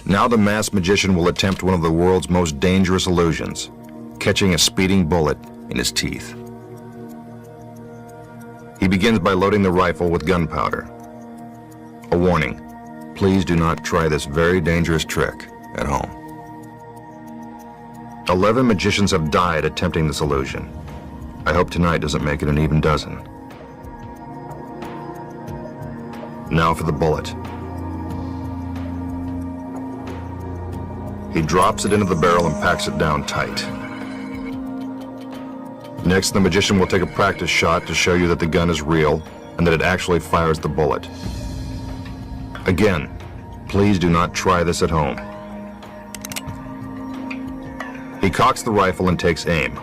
Now the masked magician will attempt one of the world's most dangerous illusions, catching a speeding bullet in his teeth. He begins by loading the rifle with gunpowder. A warning, please do not try this very dangerous trick at home. 11 magicians have died attempting this illusion. I hope tonight doesn't make it an even dozen. Now for the bullet. He drops it into the barrel and packs it down tight. Next, the magician will take a practice shot to show you that the gun is real and that it actually fires the bullet. Again, please do not try this at home. He cocks the rifle and takes aim.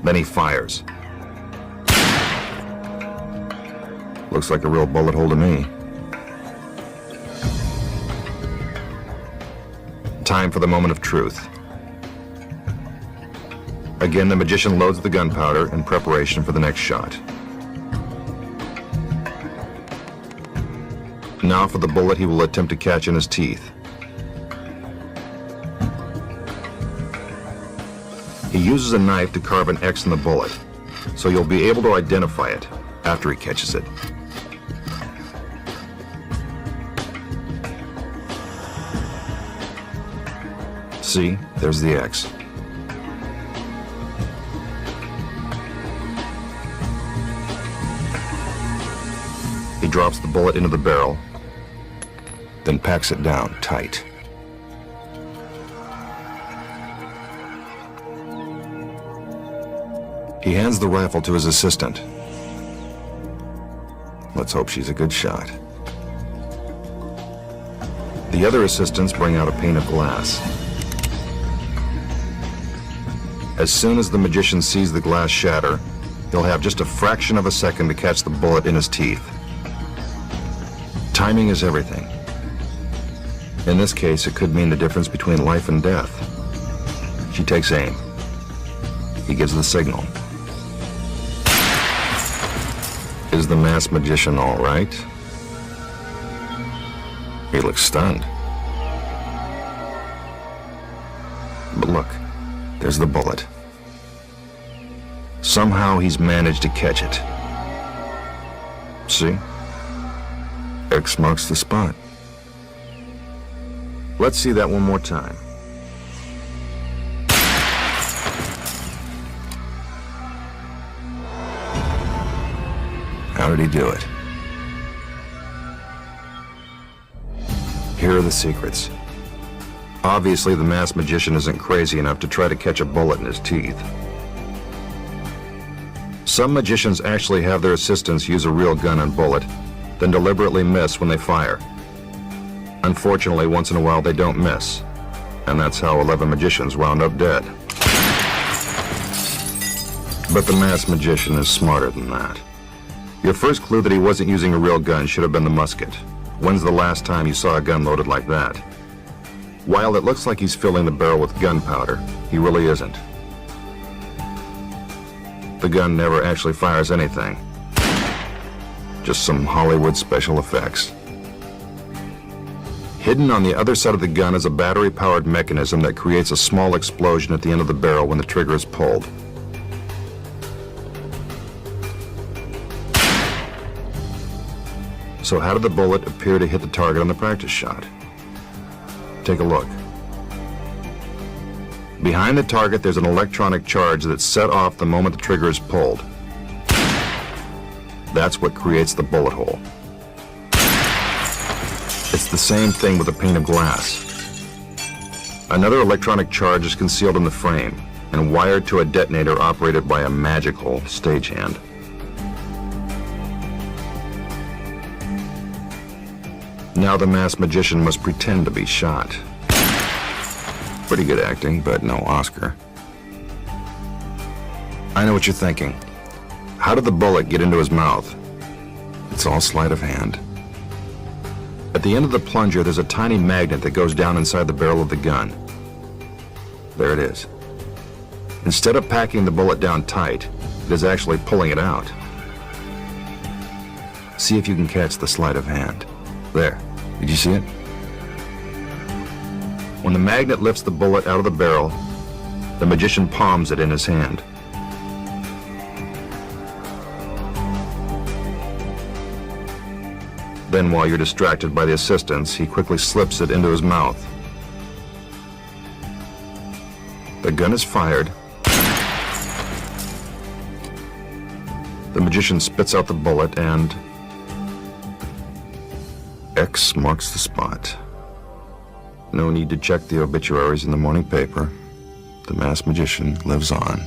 Then he fires. Looks like a real bullet hole to me. Time for the moment of truth. Again, the magician loads the gunpowder in preparation for the next shot. Now for the bullet he will attempt to catch in his teeth. He uses a knife to carve an X in the bullet, so you'll be able to identify it after he catches it. See, there's the X. He drops the bullet into the barrel, then packs it down tight. He hands the rifle to his assistant. Let's hope she's a good shot. The other assistants bring out a pane of glass. As soon as the magician sees the glass shatter, he'll have just a fraction of a second to catch the bullet in his teeth. Timing is everything. In this case, it could mean the difference between life and death. She takes aim. He gives the signal. Is the masked magician all right? He looks stunned. But look, there's the bullet. Somehow he's managed to catch it. See? X marks the spot. Let's see that one more time. How did he do it? Here are the secrets. Obviously, the masked magician isn't crazy enough to try to catch a bullet in his teeth. Some magicians actually have their assistants use a real gun and bullet, then deliberately miss when they fire. Unfortunately, once in a while they don't miss, and that's how 11 magicians wound up dead. But the masked magician is smarter than that. Your first clue that he wasn't using a real gun should have been the musket. When's the last time you saw a gun loaded like that? While it looks like he's filling the barrel with gunpowder, he really isn't. The gun never actually fires anything. Just some Hollywood special effects. Hidden on the other side of the gun is a battery-powered mechanism that creates a small explosion at the end of the barrel when the trigger is pulled. So how did the bullet appear to hit the target on the practice shot? Take a look. Behind the target, there's an electronic charge that's set off the moment the trigger is pulled. That's what creates the bullet hole. It's the same thing with a pane of glass. Another electronic charge is concealed in the frame and wired to a detonator operated by a magical stagehand. Now the masked magician must pretend to be shot. Pretty good acting, but no Oscar. I know what you're thinking. How did the bullet get into his mouth? It's all sleight of hand. At the end of the plunger, there's a tiny magnet that goes down inside the barrel of the gun. There it is. Instead of packing the bullet down tight, it is actually pulling it out. See if you can catch the sleight of hand. There. Did you see it? When the magnet lifts the bullet out of the barrel, the magician palms it in his hand. Then, while you're distracted by the assistants, he quickly slips it into his mouth. The gun is fired. The magician spits out the bullet and X marks the spot. No need to check the obituaries in the morning paper. The masked magician lives on.